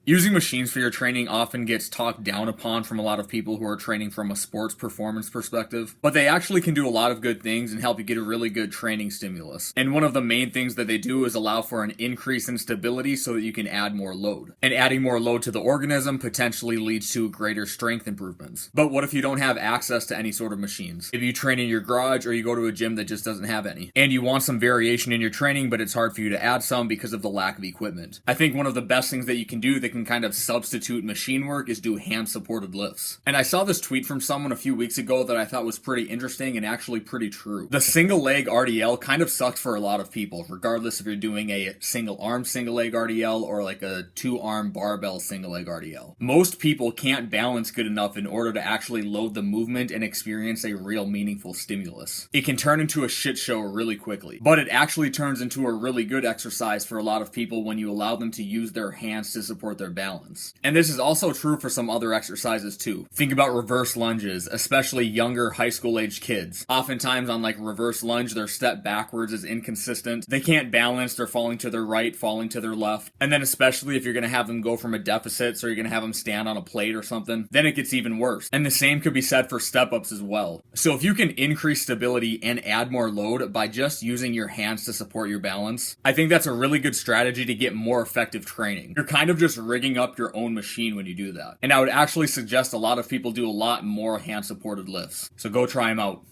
Using machines for your training often gets talked down upon from a lot of people who are training from a sports performance perspective, but they actually can do a lot of good things and help you get a really good training stimulus. And one of the main things that they do is allow for an increase in stability so that you can add more load. And adding more load to the organism potentially leads to greater strength improvements. But what if you don't have access to any sort of machines? If you train in your garage or you go to a gym that just doesn't have any, and you want some variation in your training, but it's hard for you to add some because of the lack of equipment. I think one of the best things that you can do that can kind of substitute machine work is do hand-supported lifts. And I saw this tweet from someone a few weeks ago that I thought was pretty interesting and actually pretty true. The single leg RDL kind of sucks for a lot of people, regardless if you're doing a single arm single leg RDL or like a 2-arm barbell single leg RDL. Most people can't balance good enough in order to actually load the movement and experience a real meaningful stimulus. It can turn into a shit show really quickly, but it actually turns into a really good exercise for a lot of people when you allow them to use their hands to support their balance. And this is also true for some other exercises too. Think about reverse lunges, especially younger high school age kids. Oftentimes on like reverse lunge, their step backwards is inconsistent. They can't balance, they're falling to their right, falling to their left. And then especially if you're going to have them go from a deficit, so you're going to have them stand on a plate or something, then it gets even worse. And the same could be said for step ups as well. So if you can increase stability and add more load by just using your hands to support your balance, I think that's a really good strategy to get more effective training. You're kind of just rigging up your own machine when you do that. And I would actually suggest a lot of people do a lot more hand supported lifts. So go try them out.